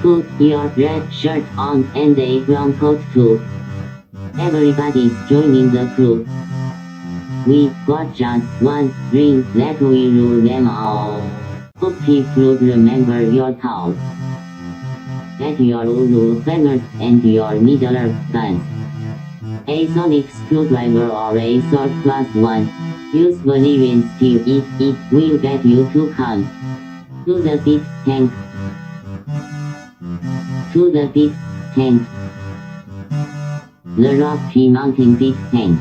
Put your red shirt on and a brown coat too. Everybody's joining the crew. We got just one drink that we rule them all. Hope you remember your towels. Get your Ulu fingers and your needler guns. A sonic screwdriver or a sword +1. Use Valerian steel if it will get you to come. To the pit tank. To the pit tank. The Rocky Mountain pit tank.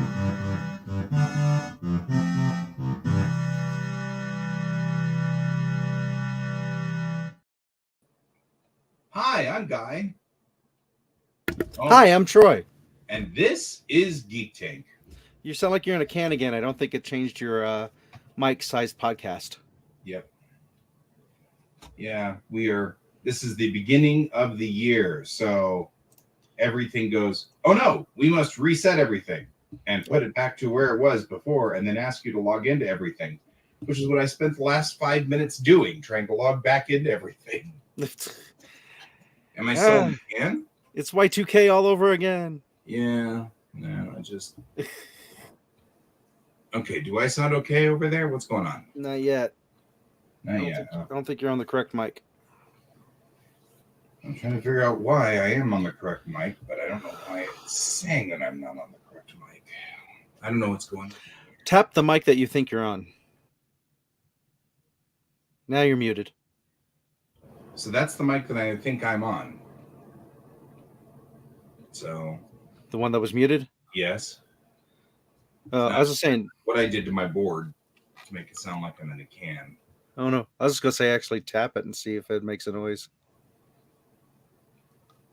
Hi, I'm Guy. Hi, I'm Troy. And this is Geek Tank. You sound like you're in a can again. I don't think it changed your mic-sized podcast. Yep. Yeah, this is the beginning of the year, so everything goes, oh no, we must reset everything and put it back to where it was before and then ask you to log into everything, which is what I spent the last 5 minutes doing, trying to log back into everything. Am I still in the can? It's Y2K all over again. Yeah, no, I just... Okay, do I sound okay over there? What's going on? Not yet. Not yet. I don't think you're on the correct mic. I'm trying to figure out why I am on the correct mic, but I don't know why it's saying that I'm not on the correct mic. I don't know what's going on. Tap the mic that you think you're on. Now you're muted. So that's the mic that I think I'm on. So... The one that was muted? Yes. I was just saying... What I did to my board to make it sound like I'm in a can. Oh, no. I was just going to say actually tap it and see if it makes a noise.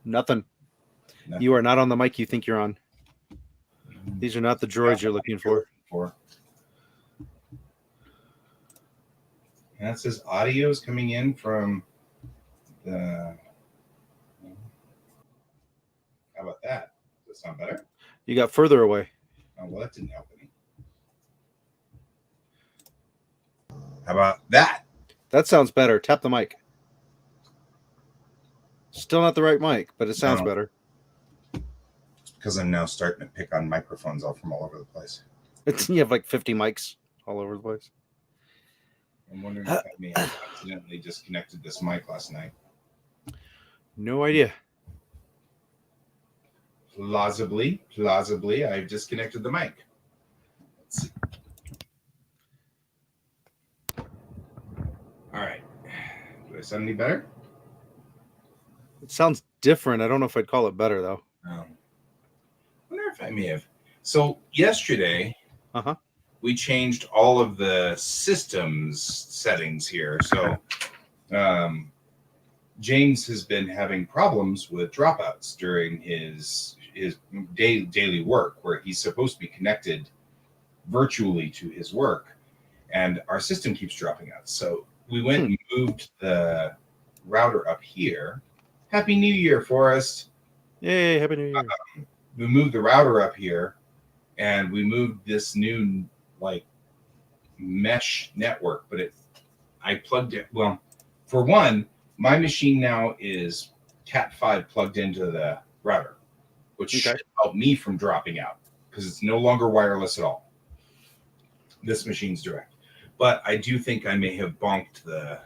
Nothing. You are not on the mic you think you're on. These are not the droids you're looking for. And that says audio is coming in from the... How about that? Does that sound better? You got further away. Oh, well, that didn't help any. How about that? That sounds better. Tap the mic. Still not the right mic, but it sounds better. It's because I'm now starting to pick on microphones all from all over the place. You have like 50 mics all over the place. I'm wondering if I may have accidentally disconnected this mic last night. No idea. Plausibly, I've disconnected the mic. Let's see. All right. Do I sound any better? It sounds different. I don't know if I'd call it better, though. I wonder if I may have. So yesterday, we changed all of the systems settings here. So James has been having problems with dropouts during his daily work, where he's supposed to be connected virtually to his work, and our system keeps dropping out. So we went and moved the router up here. Happy New Year, Forrest. Yay, Happy New Year. We moved the router up here, and we moved this new mesh network, but I plugged it. Well, for one, my machine now is Cat5 plugged into the router, which should help me from dropping out because it's no longer wireless at all. This machine's direct. But I do think I may have bonked the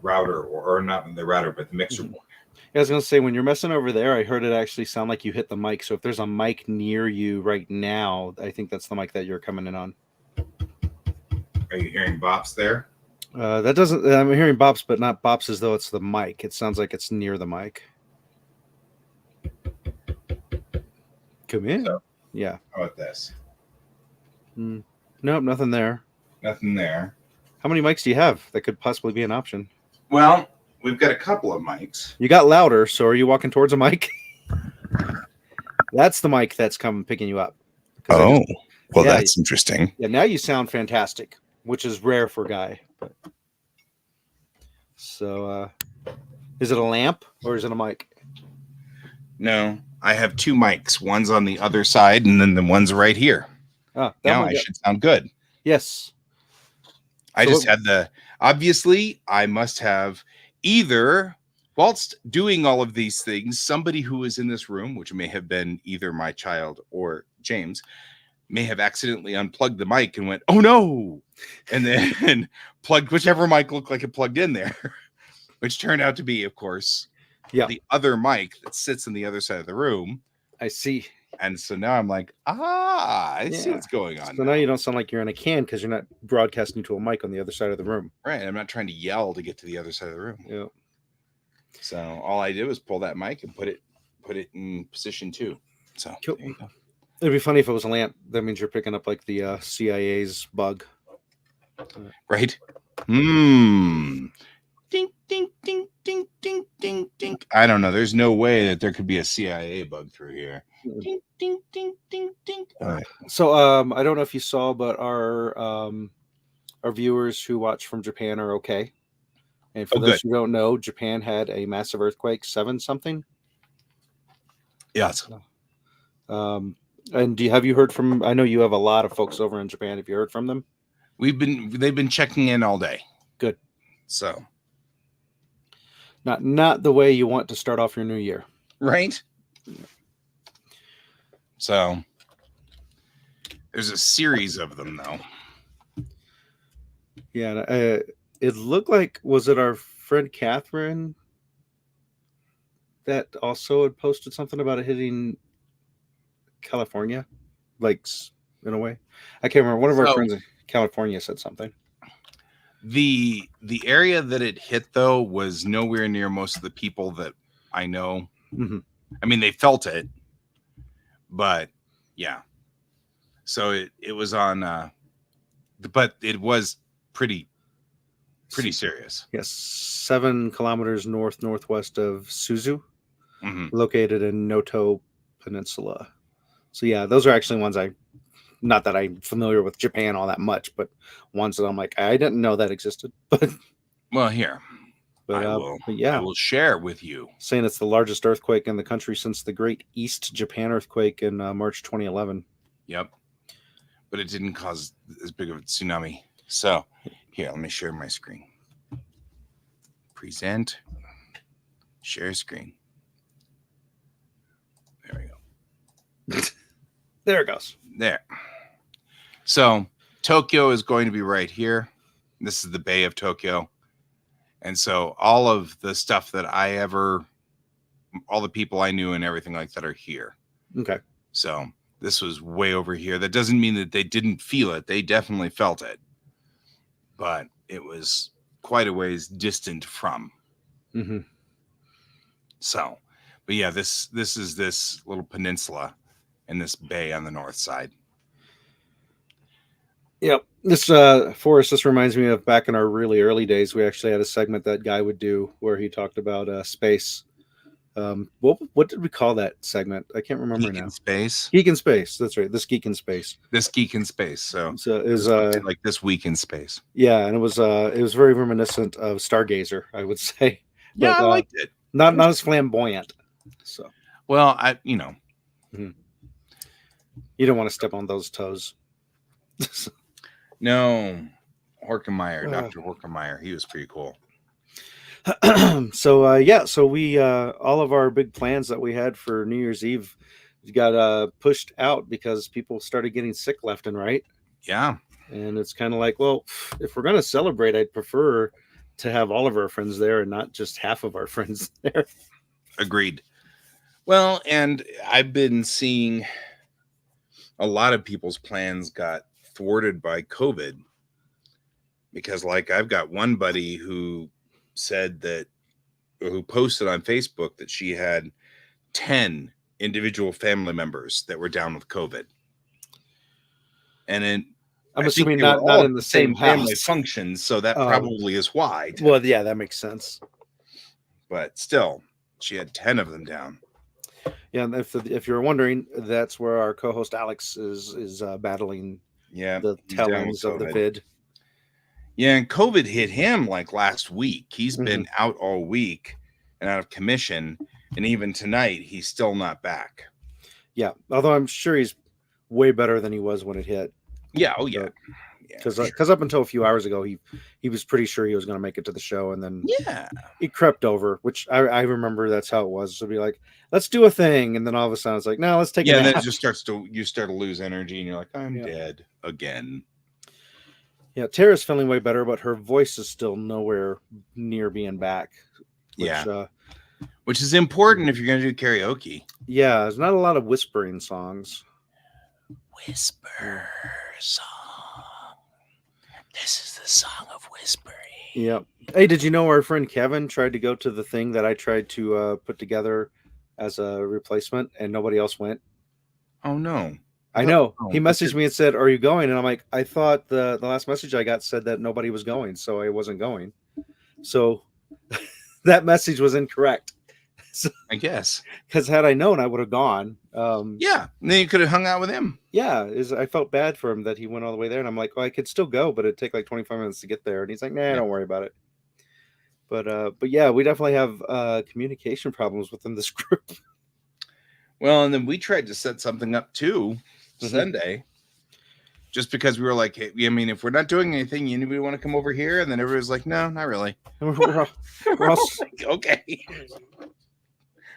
router, or not the router, but the mixer board. I was going to say, when you're messing over there, I heard it actually sound like you hit the mic. So if there's a mic near you right now, I think that's the mic that you're coming in on. Are you hearing bops there? That doesn't... I'm hearing bops, but not bops as though it's the mic. It sounds like it's near the mic. Come in. So, yeah. How about this? Nope, nothing there. Nothing there. How many mics do you have? That could possibly be an option. Well, we've got a couple of mics. You got louder, so are you walking towards a mic? That's the mic that's picking you up. Oh, well, yeah, that's interesting. Yeah, now you sound fantastic, which is rare for Guy. But... So, is it a lamp or is it a mic? No, I have two mics. One's on the other side, and then the one's right here. Oh, now I should sound good. Yes. I just had obviously, I must have either whilst doing all of these things, somebody who was in this room, which may have been either my child or James, may have accidentally unplugged the mic and went, "Oh no!" and then plugged whichever mic looked like it plugged in there, which turned out to be, of course, the other mic that sits on the other side of the room. I see. And so now I'm like, I see what's going on. So now you don't sound like you're in a can because you're not broadcasting to a mic on the other side of the room. Right. I'm not trying to yell to get to the other side of the room. Yeah. So all I did was pull that mic and put it in position 2. So cool. There you go. It'd be funny if it was a lamp. That means you're picking up like the CIA's bug. Right. Ding, ding, ding, ding, ding, ding, ding. I don't know. There's no way that there could be a CIA bug through here. Ding, ding, ding, ding, ding. All right. So I don't know if you saw, but our viewers who watch from Japan are okay. And for those who don't know, Japan had a massive earthquake, 7 something. Yes. And have you heard from? I know you have a lot of folks over in Japan. Have you heard from them? They've been checking in all day. Good. So not the way you want to start off your new year. Right. So there's a series of them though. Yeah. It looked like, was it our friend Catherine that also had posted something about it hitting California, like in a way? I can't remember. One of our friends in California said something. The area that it hit though was nowhere near most of the people that I know. Mm-hmm. I mean, they felt it, but yeah. So it was on, but it was pretty serious. Yes, 7 kilometers northwest of Suzu, located in Noto Peninsula. So yeah, those are actually ones not that I'm familiar with Japan all that much, but ones that I'm like, I didn't know that existed. But well, here, but I will share with you. Saying it's the largest earthquake in the country since the Great East Japan earthquake in March 2011. Yep, but it didn't cause as big of a tsunami. So here, let me share my screen. Present, share screen. There we go. There it goes. There. So Tokyo is going to be right here. This is the Bay of Tokyo. And so all of the stuff that all the people I knew and everything like that are here. Okay. So this was way over here. That doesn't mean that they didn't feel it. They definitely felt it. But it was quite a ways distant from. Mm-hmm. So, but yeah, this is this little peninsula in this bay on the north side. Yep. This Forrest, this reminds me of back in our really early days. We actually had a segment that Guy would do where he talked about space. What did we call that segment? I can't remember Geek now. in Space. Geek in Space. That's right. This Geek in Space. This Geek in Space. So it was like This Week in Space. Yeah, and it was very reminiscent of Stargazer, I would say. But, yeah, I liked it. Not as flamboyant. So well, Mm-hmm. You don't want to step on those toes. No, Horkemeyer, Dr. Horkemeyer, he was pretty cool. So we all of our big plans that we had for New Year's Eve got pushed out because people started getting sick left and right. Yeah. And it's kind of like, well, if we're going to celebrate, I'd prefer to have all of our friends there and not just half of our friends there. Agreed. Well, and I've been seeing a lot of people's plans got thwarted by COVID because, like, I've got one buddy who posted on Facebook that she had 10 individual family members that were down with COVID. And then I'm assuming not in the same family house. functions, so that probably is why. Well, yeah, that makes sense. But still, she had 10 of them down. Yeah, and if you're wondering, that's where our co-host Alex is battling. Yeah, the tellings of the vid. Yeah, and COVID hit him like last week. He's been out all week and out of commission, and even tonight he's still not back. Yeah, although I'm sure he's way better than he was when it hit. Yeah, oh yeah. Because up until a few hours ago, he was pretty sure he was going to make it to the show, and then Yeah. he crept over, which I remember that's how it was. So be like, let's do a thing, and then all of a sudden it's like, no, let's take a Yeah, and nap. then it just start to lose energy, and you're like, I'm dead again. Yeah, Tara's feeling way better, but her voice is still nowhere near being back. Which is important if you're going to do karaoke. Yeah, there's not a lot of whispering songs. Whisper song. This is the song of whispering. Yep. Hey, did you know our friend Kevin tried to go to the thing that I tried to put together as a replacement, and nobody else went? Oh, no. I know. He messaged me and said, "Are you going?" And I'm like, I thought the last message I got said that nobody was going, so I wasn't going. So that message was incorrect. So, I guess. Because had I known, I would have gone. Yeah. And then you could have hung out with him. Yeah. I felt bad for him that he went all the way there. And I'm like, well, I could still go, but it'd take like 25 minutes to get there. And he's like, nah, don't worry about it. But yeah, we definitely have communication problems within this group. Well, and then we tried to set something up too Sunday, just because we were like, hey, I mean, if we're not doing anything, anybody want to come over here? And then everybody was like, no, not really. we're all like, okay.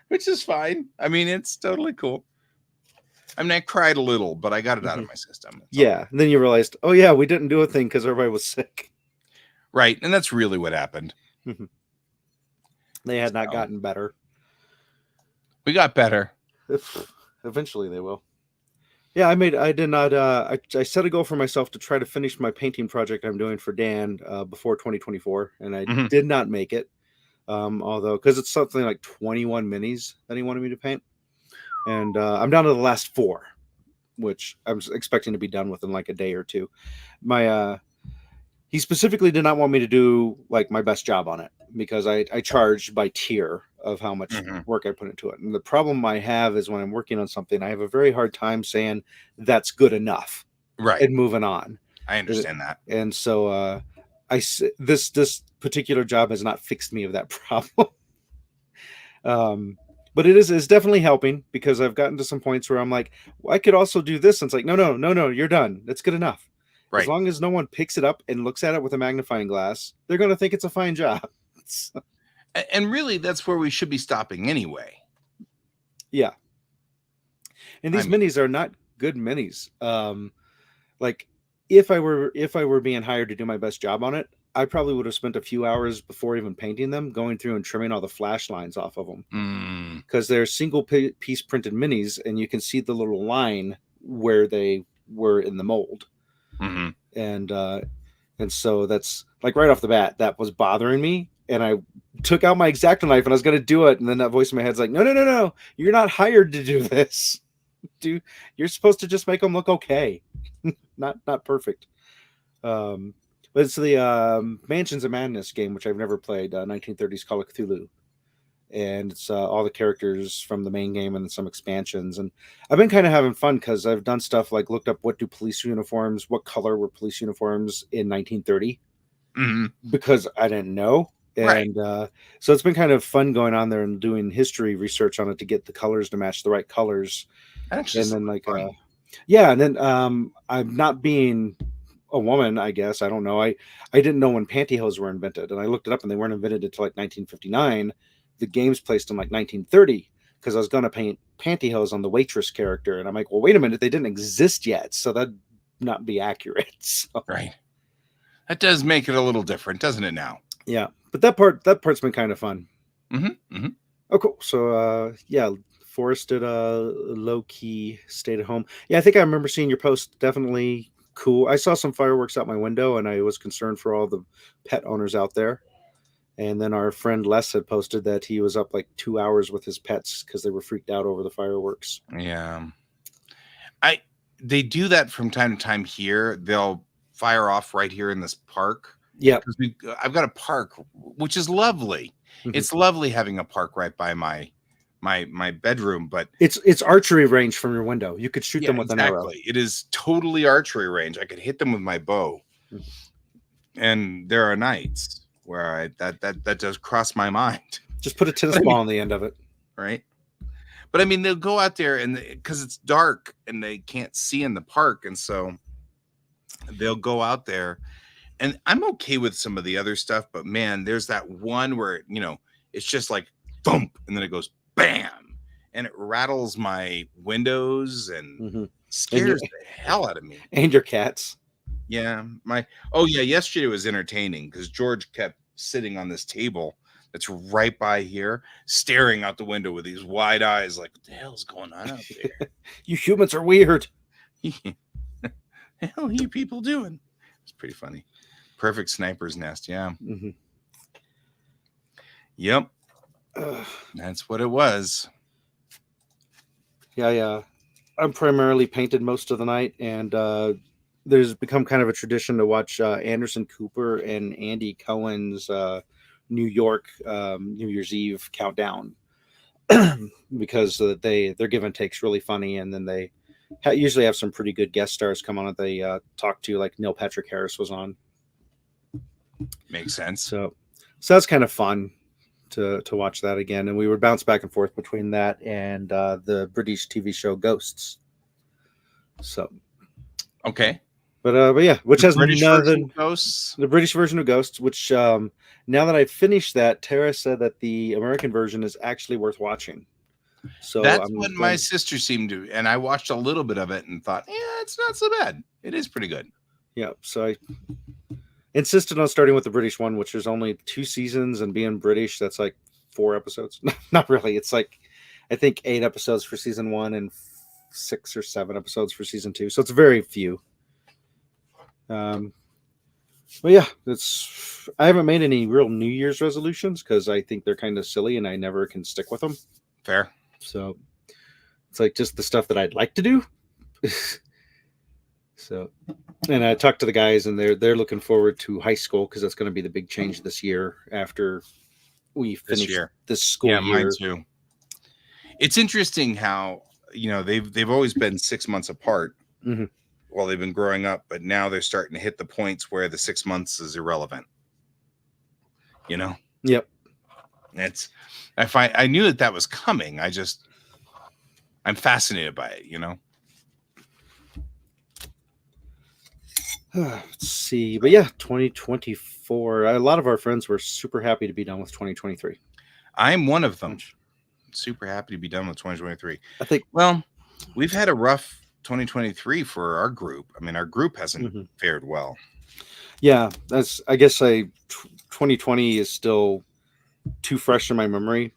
Which is fine. I mean, it's totally cool. I mean, I cried a little, but I got it out of my system. Yeah. And then you realized, oh, yeah, we didn't do a thing because everybody was sick. Right. And that's really what happened. They had not gotten better. We got better. Eventually they will. Yeah, I set a goal for myself to try to finish my painting project I'm doing for Dan before 2024, and I did not make it. Although, because it's something like 21 minis that he wanted me to paint, and I'm down to the last 4, which I'm expecting to be done within like a day or two. He specifically did not want me to do like my best job on it because I charged by tier of how much work I put into it. And the problem I have is when I'm working on something, I have a very hard time saying that's good enough, right, and moving on. I understand that. And so this particular job has not fixed me of that problem. But it's definitely helping because I've gotten to some points where I'm like, well, I could also do this. And it's like, no, you're done. That's good enough. Right. As long as no one picks it up and looks at it with a magnifying glass, they're going to think it's a fine job. And really, that's where we should be stopping anyway. Yeah. And these minis are not good minis. Like if I were being hired to do my best job on it, I probably would have spent a few hours before even painting them, going through and trimming all the flash lines off of them. Because they're single piece printed minis, and you can see the little line where they were in the mold. And so that's like right off the bat, that was bothering me. And I took out my X-Acto knife and I was going to do it. And then that voice in my head's like, no, you're not hired to do this. You're supposed to just make them look okay. not perfect. But it's the Mansions of Madness game, which I've never played, 1930s Call of Cthulhu. And it's all the characters from the main game and some expansions. And I've been kind of having fun because I've done stuff like looked up what color were police uniforms in 1930, because I didn't know. And so it's been kind of fun going on there and doing history research on it to get the colors to match the right colors. And then and then I'm not being a woman, I guess. I don't know. I didn't know when pantyhose were invented, and I looked it up and they weren't invented until like 1959. The game's placed in like 1930 because I was going to paint pantyhose on the waitress character. And I'm like, well, wait a minute. They didn't exist yet. So that'd not be accurate. So. Right. That does make it a little different, doesn't it now? Yeah. But that part's been kind of fun. Oh, cool. So, Forrest did a low-key stayed at home. Yeah, I think I remember seeing your post. Definitely cool. I saw some fireworks out my window, and I was concerned for all the pet owners out there. And then our friend Les had posted that he was up like 2 hours with his pets because they were freaked out over the fireworks. Yeah. They do that from time to time here. They'll fire off right here in this park. Yeah. I've got a park, which is lovely. It's lovely having a park right by my bedroom, but it's archery range from your window. You could shoot them with an arrow. It is totally archery range. I could hit them with my bow. And there are nights where that does cross my mind. Just put a tennis ball on the end of it. Right. But I mean, they'll go out there and because it's dark and they can't see in the park. And so they'll go out there, and I'm okay with some of the other stuff, but man, there's that one where, you know, it's just like thump, and then it goes bam, and it rattles my windows and scares the hell out of me. And your cats. Yeah, yesterday was entertaining because George kept sitting on this table that's right by here, staring out the window with these wide eyes, like, what the hell is going on out there? You humans are weird. The hell are you people doing? It's pretty funny. Perfect sniper's nest, yeah. Yep. That's what it was. Yeah. I'm primarily painted most of the night, and there's become kind of a tradition to watch Anderson Cooper and Andy Cohen's New York New Year's Eve countdown because their give and take's really funny, and then they usually have some pretty good guest stars come on that they talk to, like Neil Patrick Harris was on. Makes sense. So that's kind of fun to watch that again, and we would bounce back and forth between that and the British TV show Ghosts. So okay. But yeah, which has nothing. Ghosts, the British version of Ghosts, which now that I've finished that, Tara said that the American version is actually worth watching. So that's what my sister seemed to, and I watched a little bit of it and thought, yeah, it's not so bad. It is pretty good. Yeah, so I insisted on starting with the British one, which is only 2 seasons, and being British, that's like 4 episodes. Not really. It's like, I think 8 episodes for season 1 and 6 or 7 episodes for season 2. So it's very few. But yeah, I haven't made any real New Year's resolutions because I think they're kind of silly and I never can stick with them. Fair. So it's like just the stuff that I'd like to do. So, and I talked to the guys, and they're looking forward to high school because that's going to be the big change this year after we finish this school year. Mine too. It's interesting how, you know, they've always been 6 months apart. While they've been growing up, but now they're starting to hit the points where the 6 months is irrelevant. You know? Yep. I knew that was coming. I'm fascinated by it, you know? Let's see. But yeah, 2024. A lot of our friends were super happy to be done with 2023. I'm one of them. Super happy to be done with 2023. I think, well, we've had a rough 2023 for our group. I mean, our group hasn't fared well. Yeah, I guess 2020 is still too fresh in my memory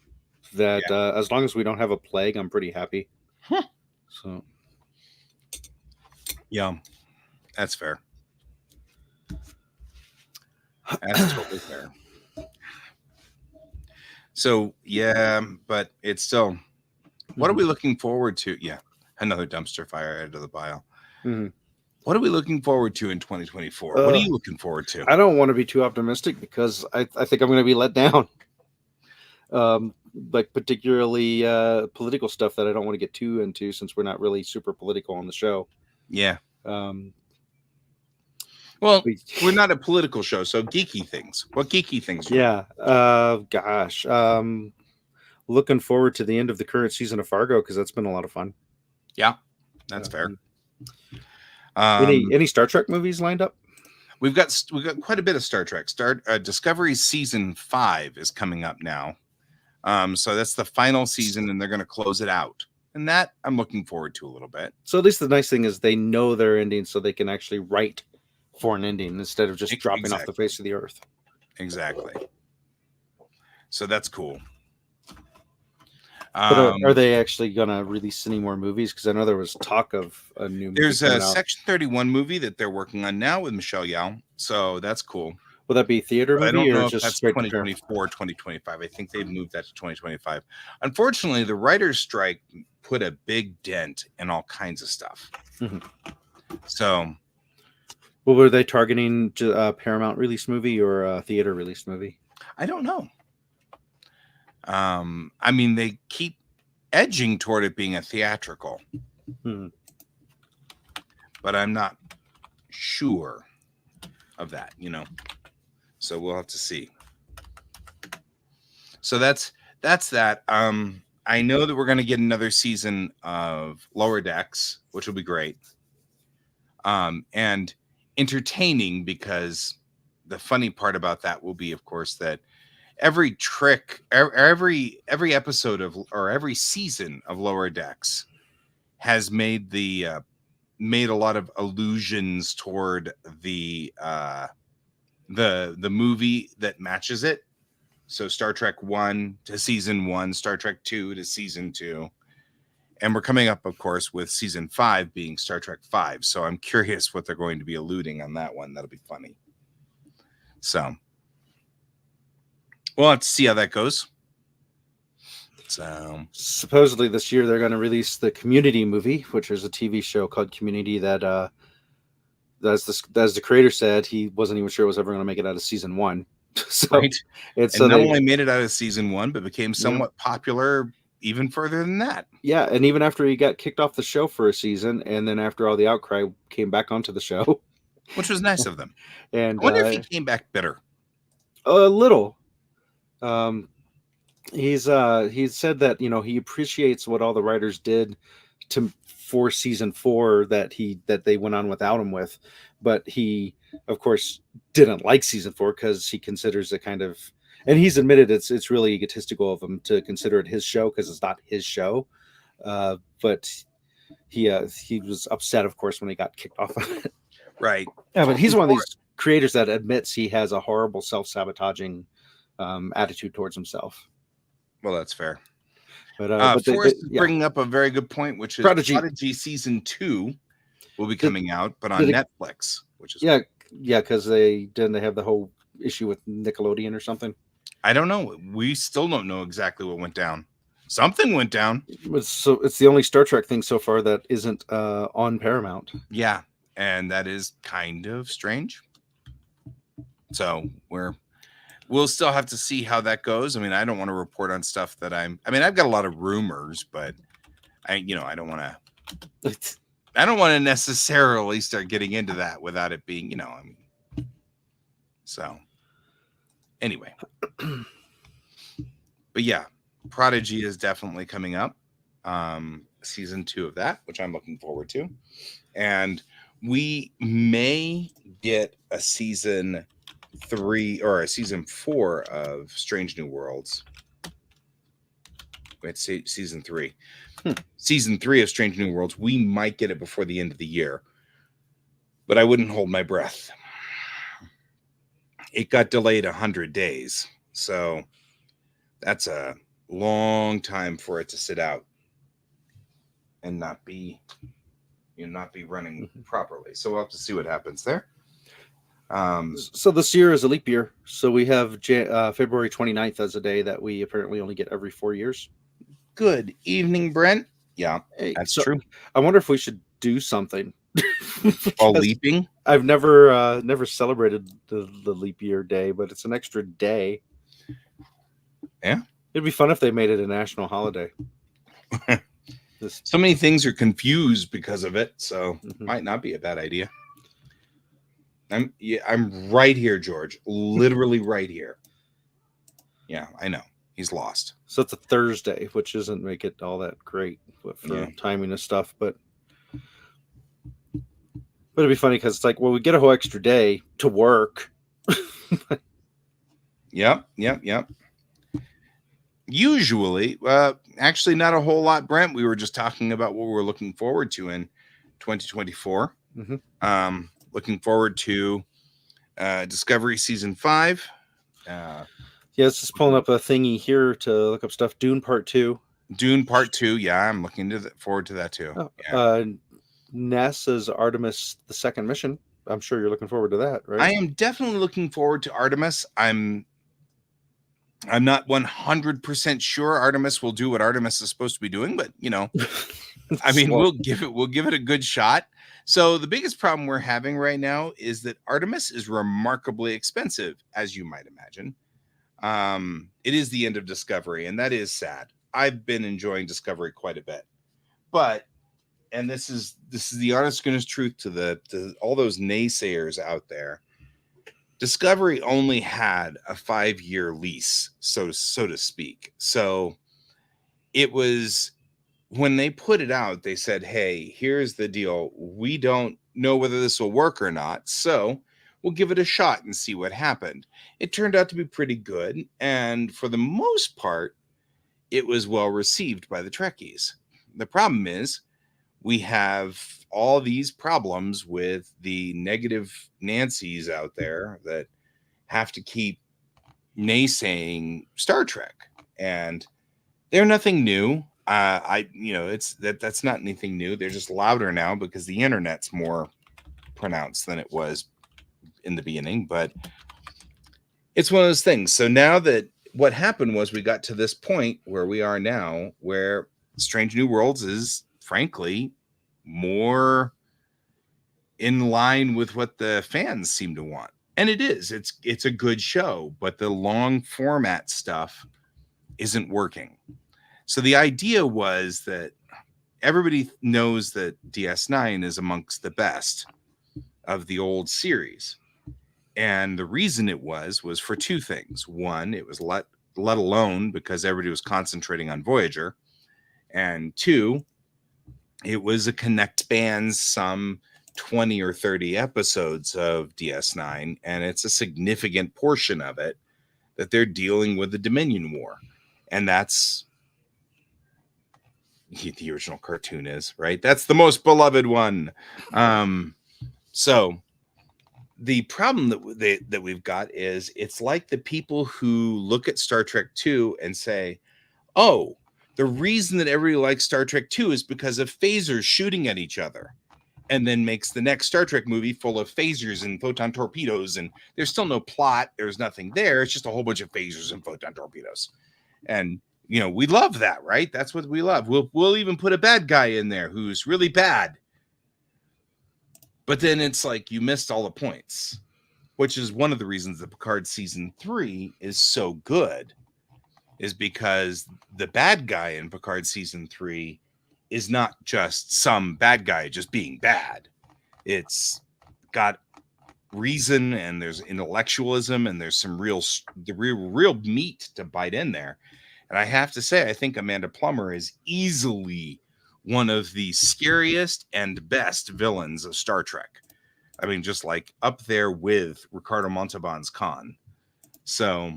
that as long as we don't have a plague, I'm pretty happy. So yeah, that's fair. That's totally fair. So yeah, but it's still, what are we looking forward to? Yeah. Another dumpster fire added to the pile. What are we looking forward to in 2024? What are you looking forward to? I don't want to be too optimistic because I think I'm going to be let down. Like particularly political stuff that I don't want to get too into since we're not really super political on the show. Yeah. Well, we're not a political show, so geeky things. What geeky things? Yeah. Gosh. Looking forward to the end of the current season of Fargo because that's been a lot of fun. Yeah, that's fair. Any Star Trek movies lined up? We've got quite a bit of Star Trek. Discovery season 5 is coming up now. So that's the final season, and they're going to close it out. And that I'm looking forward to a little bit. So at least the nice thing is they know their ending, so they can actually write for an ending instead of just dropping off the face of the earth. Exactly. So that's cool. But are they actually going to release any more movies? Because I know there was talk of a new movie. There's a Section 31 movie that they're working on now with Michelle Yeoh. So that's cool. Will that be theater movie? I don't know or if just that's 2024, 2025. I think they've moved that to 2025. Unfortunately, the writer's strike put a big dent in all kinds of stuff. So, well, were they targeting a Paramount release movie or a theater release movie? I don't know. I mean, they keep edging toward it being a theatrical, but I'm not sure of that, you know. So we'll have to see. So that's that. I know that we're going to get another season of Lower Decks, which will be great. And entertaining, because the funny part about that will be, of course, that every trick, every episode of, or every season of Lower Decks has made a lot of allusions toward the movie that matches it. So Star Trek 1 to season 1, Star Trek 2 to season 2. And we're coming up, of course, with season 5 being Star Trek 5. So I'm curious what they're going to be alluding on that one. That'll be funny. So we'll have to see how that goes. So supposedly this year they're going to release the Community movie, which is a TV show called Community that, as the creator said, he wasn't even sure it was ever going to make it out of season 1. So right. It's and so not they, only made it out of season 1, but became somewhat popular even further than that. Yeah, and even after he got kicked off the show for a season, and then after all the outcry, came back onto the show, which was nice of them. And I wonder if he came back bitter. A little. He said that, you know, he appreciates what all the writers did for season 4 that they went on without him with, but he of course didn't like season 4 because he considers it kind of, and he's admitted it's really egotistical of him to consider it his show because it's not his show, but he was upset, of course, when he got kicked off of it. Right. Yeah, but he's one of these creators that admits he has a horrible self-sabotaging attitude towards himself. Well, that's fair. But Forrest is bringing up a very good point, which is Prodigy season 2 will be coming out, but on Netflix, which is because they have the whole issue with Nickelodeon or something. I don't know. We still don't know exactly what went down. Something went down. So it's the only Star Trek thing so far that isn't on Paramount. Yeah, and that is kind of strange. So we'll still have to see how that goes. I mean, I don't want to report on stuff that I've got a lot of rumors, but I don't want to necessarily start getting into that without it being, so anyway. But yeah, Prodigy is definitely coming up. Season 2 of that, which I'm looking forward to. And we may get a season 3 or a season 4 of Strange New Worlds. Let's say season 3. Season 3 of Strange New Worlds. We might get it before the end of the year, but I wouldn't hold my breath. It got delayed 100 days, so that's a long time for it to sit out and not be running properly. So we'll have to see what happens there. So this year is a leap year. So we have February 29th as a day that we apparently only get every 4 years. Good evening, Brent. Yeah, that's true. I wonder if we should do something. While leaping? I've never celebrated the leap year day, but it's an extra day. Yeah. It'd be fun if they made it a national holiday. So many things are confused because of it, so might not be a bad idea. I'm right here, George. Literally right here. Yeah, I know. He's lost. So it's a Thursday, which doesn't make it all that great for timing and stuff, but it'd be funny because it's like, well, we get a whole extra day to work. Yep. Usually, actually not a whole lot, Brent. We were just talking about what we're looking forward to in 2024. Looking forward to Discovery Season 5. It's just pulling up a thingy here to look up stuff. Dune Part 2. Dune Part 2, yeah, I'm looking forward to that too. NASA's Artemis, the second mission. I'm sure you're looking forward to that, right? I am definitely looking forward to Artemis. I'm not 100% sure Artemis will do what Artemis is supposed to be doing, but we'll give it a good shot. So the biggest problem we're having right now is that Artemis is remarkably expensive, as you might imagine. It is the end of Discovery, and that is sad. I've been enjoying Discovery quite a bit, but, and this is the honest goodness truth to all those naysayers out there. Discovery only had a 5-year lease, so to speak. So it was, when they put it out, they said, hey, here's the deal. We don't know whether this will work or not, so we'll give it a shot and see what happened. It turned out to be pretty good, and for the most part, it was well received by the Trekkies. The problem is we have all these problems with the negative Nancys out there that have to keep naysaying Star Trek, and they're nothing new. That's not anything new. They're just louder now because the internet's more pronounced than it was in the beginning, but it's one of those things. So now that what happened was we got to this point where we are now, where Strange New Worlds is frankly more in line with what the fans seem to want. And it is. It's a good show, but the long format stuff isn't working. So the idea was that everybody knows that DS9 is amongst the best of the old series. And the reason it was for two things. One, it was let alone because everybody was concentrating on Voyager. And two, it was a connect bands some 20 or 30 episodes of DS9, and it's a significant portion of it that they're dealing with the Dominion War. And that's the original cartoon is, right? That's the most beloved one. So the problem that we've got is it's like the people who look at Star Trek 2 and say, oh, the reason that everybody likes Star Trek 2 is because of phasers shooting at each other, and then makes the next Star Trek movie full of phasers and photon torpedoes, and there's still no plot. There's nothing there. It's just a whole bunch of phasers and photon torpedoes. And, we love that, right? That's what we love. We'll even put a bad guy in there who's really bad. But then it's like you missed all the points, which is one of the reasons that Picard season 3 is so good, is because the bad guy in Picard season 3 is not just some bad guy just being bad. It's got reason, and there's intellectualism, and there's some real meat to bite in there. And I have to say, I think Amanda Plummer is easily one of the scariest and best villains of Star Trek. I mean, just like up there with Ricardo Montalban's Khan. So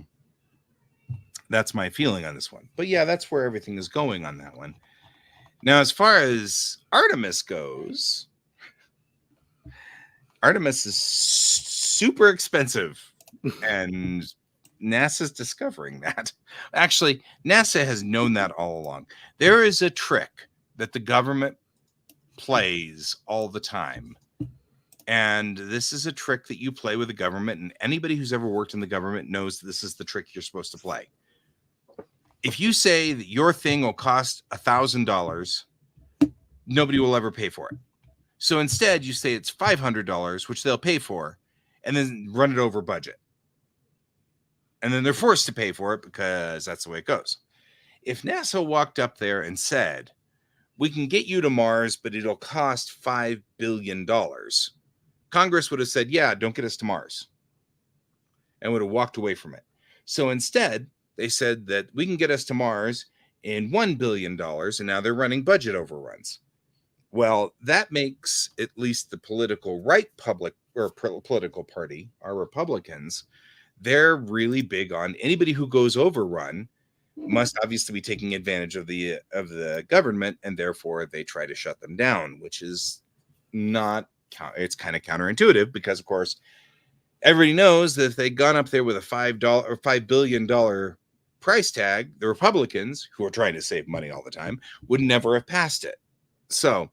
that's my feeling on this one. But yeah, that's where everything is going on that one. Now, as far as Artemis goes, Artemis is super expensive, and NASA's discovering that. Actually, NASA has known that all along. There is a trick that the government plays all the time. And this is a trick that you play with the government, and anybody who's ever worked in the government knows this is the trick you're supposed to play. If you say that your thing will cost $1,000, nobody will ever pay for it. So instead, you say it's $500, which they'll pay for, and then run it over budget. And then they're forced to pay for it because that's the way it goes. If NASA walked up there and said, we can get you to Mars, but it'll cost $5 billion, Congress would have said, yeah, don't get us to Mars, and would have walked away from it. So instead, they said that we can get us to Mars in $1 billion, and now they're running budget overruns. Well, that makes at least the political political party, our Republicans, they're really big on anybody who goes overrun must obviously be taking advantage of the government, and therefore they try to shut them down, which is not, it's kind of counterintuitive because, of course, everybody knows that if they'd gone up there with a $5 billion price tag, the Republicans, who are trying to save money all the time, would never have passed it. So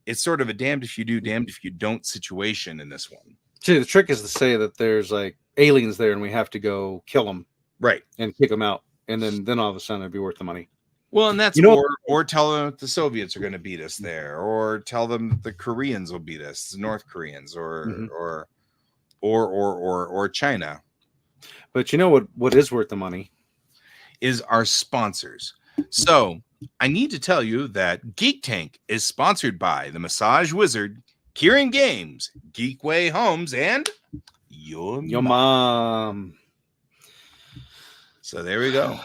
it's sort of a damned if you do, damned if you don't situation in this one. See, the trick is to say that there's like aliens there and we have to go kill them, right, and kick them out, and then all of a sudden it'd be worth the money. Well, and that's or tell them that the Soviets are going to beat us there, or tell them that the Koreans will beat us, the North Koreans, or China. But you know what is worth the money is our sponsors. So I need to tell you that Geek Tank is sponsored by the Massage Wizard, Kieran Games, Geekway Homes, and your mom. So there we go.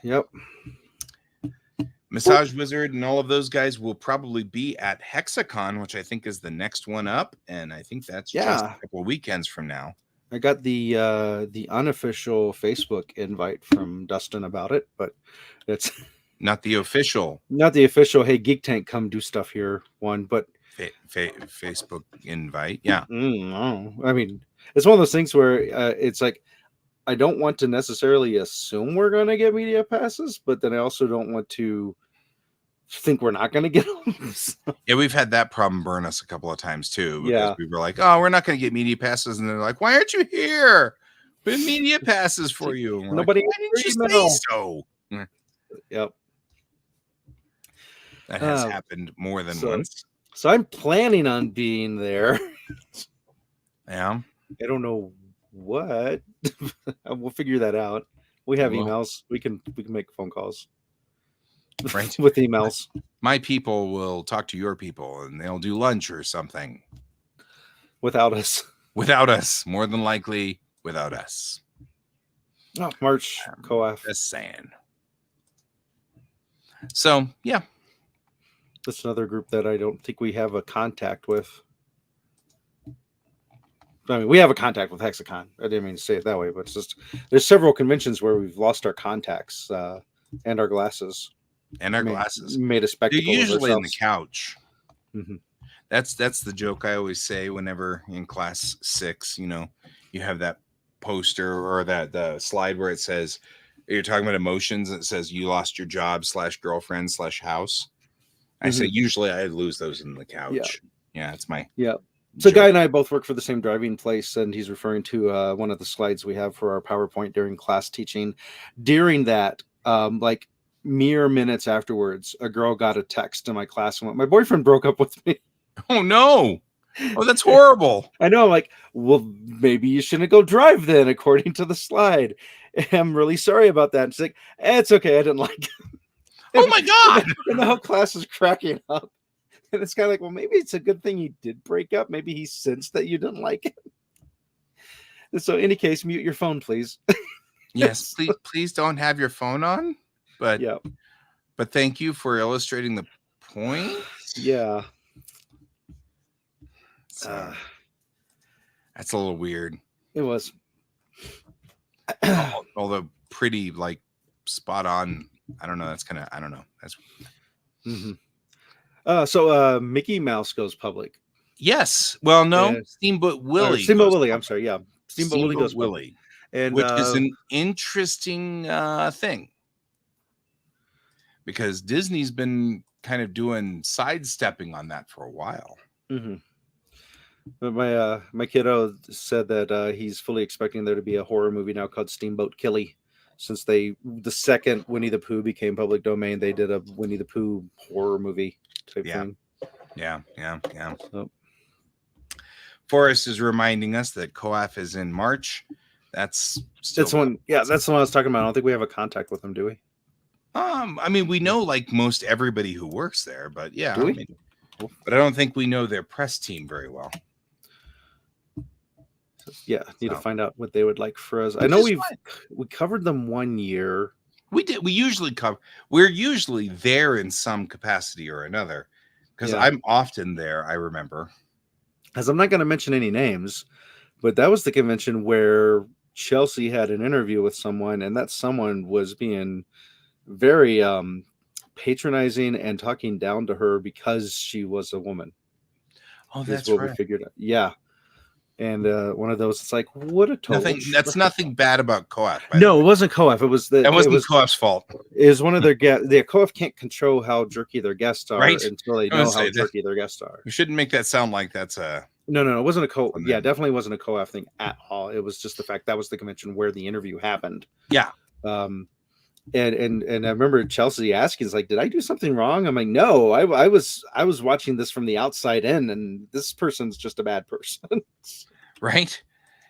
Yep. Massage Wizard and all of those guys will probably be at Hexacon, which I think is the next one up, and I think that's just a couple of weekends from now. I got the unofficial Facebook invite from Dustin about it, but it's not the official. Not the official. Hey, Geek Tank, come do stuff here. One, but Facebook invite. Yeah. I mean, it's one of those things where it's like I don't want to necessarily assume we're going to get media passes, but then I also don't want to think we're not going to get them. So. Yeah, we've had that problem burn us a couple of times too, because we were like, "Oh, we're not going to get media passes," and they're like, "Why aren't you here? We have media passes for you." And nobody. Like, why didn't you say so? Yep. That has happened more than once. So I'm planning on being there. Yeah. I don't know what. We'll figure that out. We have emails. We can make phone calls. Right. With emails. My people will talk to your people and they'll do lunch or something. Without us. Without us. More than likely without us. Oh, March COAF. Just saying. So, yeah. That's another group that I don't think we have a contact with. I mean, we have a contact with Hexacon. I didn't mean to say it that way, but it's just there's several conventions where we've lost our contacts and our glasses. And our glasses made a spectacle. They're usually in the couch. Mm-hmm. That's the joke I always say whenever in class 6, you know, you have that poster or the slide where it says you're talking about emotions. And it says you lost your job /girlfriend/house. I say usually I lose those in the couch. Yeah, it's my So Guy and I both work for the same driving place, and he's referring to one of the slides we have for our PowerPoint during class teaching. During that, like mere minutes afterwards, a girl got a text in my class and went, "My boyfriend broke up with me." Oh no! Oh, that's horrible. I know. I'm like, well, maybe you shouldn't go drive then, according to the slide. I'm really sorry about that. And she's like, it's okay. I didn't like it. Oh my God. And the whole class is cracking up. And it's kind of like, well, maybe it's a good thing you did break up. Maybe he sensed that you didn't like it. And so in any case, mute your phone, please. Yes, please don't have your phone on. But but thank you for illustrating the point. Yeah. So, that's a little weird. It was. Although pretty like spot on. I don't know. That's kind of, I don't know. That's. So Mickey Mouse goes public. Yes. Well, no. Steamboat Willie. Steamboat Willie. I'm sorry. Yeah. Steamboat Willie goes Willie. And which is an interesting thing. Because Disney's been kind of doing sidestepping on that for a while. Mm-hmm. But my kiddo said that he's fully expecting there to be a horror movie now called Steamboat Killie. Since the second Winnie the Pooh became public domain, they did a Winnie the Pooh horror movie type thing. Yeah. So. Forrest is reminding us that COAF is in March. That's one. Yeah, that's the one I was talking about. I don't think we have a contact with them, do we? I mean, we know like most everybody who works there, but yeah. Do we? I mean, but I don't think we know their press team very well. Yeah, need to find out what they would like for us. I know we covered them one year. We did. We usually cover. We're usually there in some capacity or another, because I'm often there. I remember. As I'm not going to mention any names, but that was the convention where Chelsea had an interview with someone, and that someone was being very patronizing and talking down to her because she was a woman. Oh, that's what we figured out. Yeah. And one of those, it's like, what a total. That's nothing bad about COAF. No, it wasn't COAF. It was COAF's fault. It was one of their guests. The COAF can't control how jerky their guests are until they know how jerky their guests are. You shouldn't make that sound like that's a. No. It wasn't a COAF. Yeah, definitely wasn't a COAF thing at all. It was just the fact that was the convention where the interview happened. Yeah. And I remember Chelsea asking, "Is like, did I do something wrong?" I'm like, "No, I was watching this from the outside in, and this person's just a bad person." Right?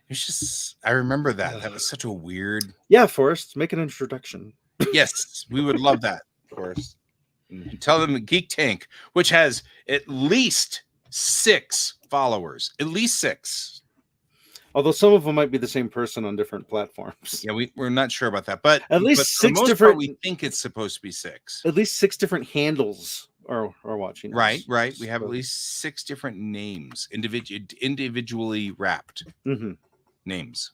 It's just, I remember that. That was such a weird. Yeah, Forrest, make an introduction. Yes, we would love that, Forrest. Tell them Geek Tank, which has at least 6 followers. At least 6. Although some of them might be the same person on different platforms. Yeah, we're not sure about that, but At least for the 6 most different part, we think it's supposed to be 6. At least 6 different handles are watching us. Right. We have at So- least 6 different names, individually wrapped Mhm. names.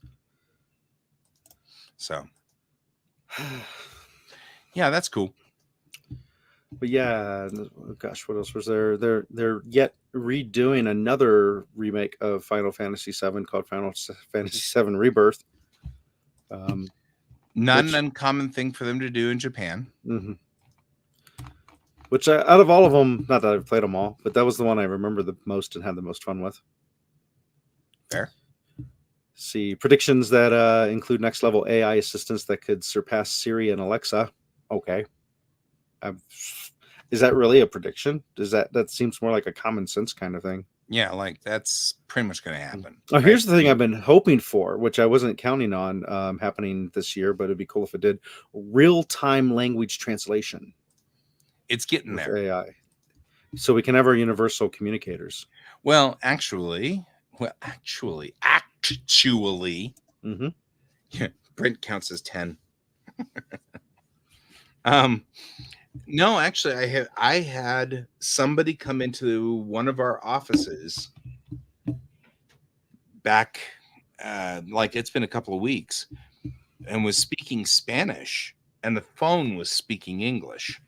So, yeah, that's cool. But yeah, gosh, what else was there? They're yet redoing another remake of Final Fantasy VII called Final Fantasy VII Rebirth. Not Which- an uncommon thing for them to do in Japan. Mhm. Which out of all of them, not that I've played them all, but that was the one I remember the most and had the most fun with. Fair. See, predictions that include next level AI assistants that could surpass Siri and Alexa. Okay. Is that really a prediction? That seems more like a common sense kind of thing? Yeah, like that's pretty much going to happen. Oh, right? here's the thing I've been hoping for, which I wasn't counting on happening this year, but it'd be cool if it did. Real-time language translation It's getting with there. AI. So we can have our universal communicators. Well, actually, Mm-hmm. Brent counts as 10. No, actually, I had somebody come into one of our offices back, like it's been a couple of weeks, and was speaking Spanish, and the phone was speaking English,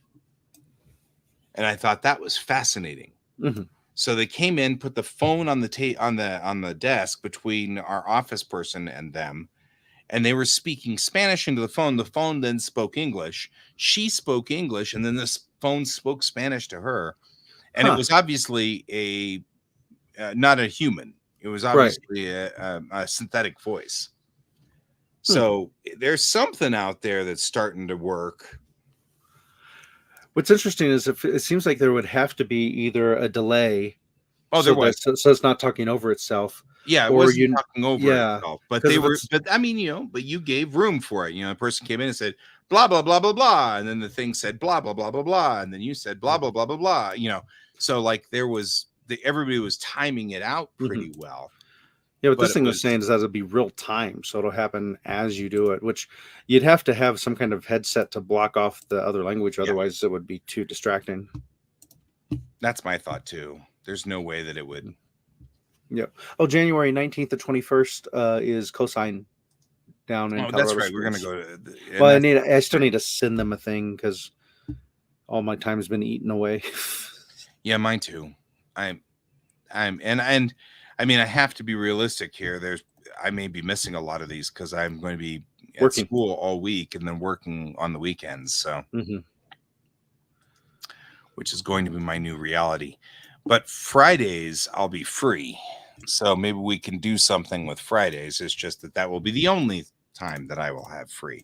and I thought that was fascinating. Mm-hmm. So they came in, put the phone on the desk between our office person and them, and they were speaking Spanish into the phone. The phone then spoke English. She spoke English, and then this phone spoke Spanish to her. And it was obviously not a human. It was obviously a synthetic voice. So there's something out there that's starting to work. What's interesting is it seems like there would have to be either a delay. Oh, there was. So it's not talking over itself. Yeah, it or wasn't talking over itself. But 'cause they if were. it's- But I mean, but you gave room for it. The person came in and said blah blah blah blah blah, and then the thing said blah blah blah blah blah, and then you said blah blah blah blah blah. So like everybody was timing it out pretty well. Yeah, but this it thing was was saying is that it'll be real time, so it'll happen as you do it, which you'd have to have some kind of headset to block off the other language, otherwise it would be too distracting. That's my thought too. There's no way that it would. Yep. Oh, January 19th to 21st is Cosine down in Colorado That's right. We're gonna Springs. go to. Well, I still need to send them a thing because all my time's been eaten away. Yeah, mine too. And I mean, I have to be realistic here. I may be missing a lot of these because I'm going to be at Working. school all week and then working on the weekends. So, which is going to be my new reality. But Fridays I'll be free, so maybe we can do something with Fridays. It's just that will be the only time that I will have free.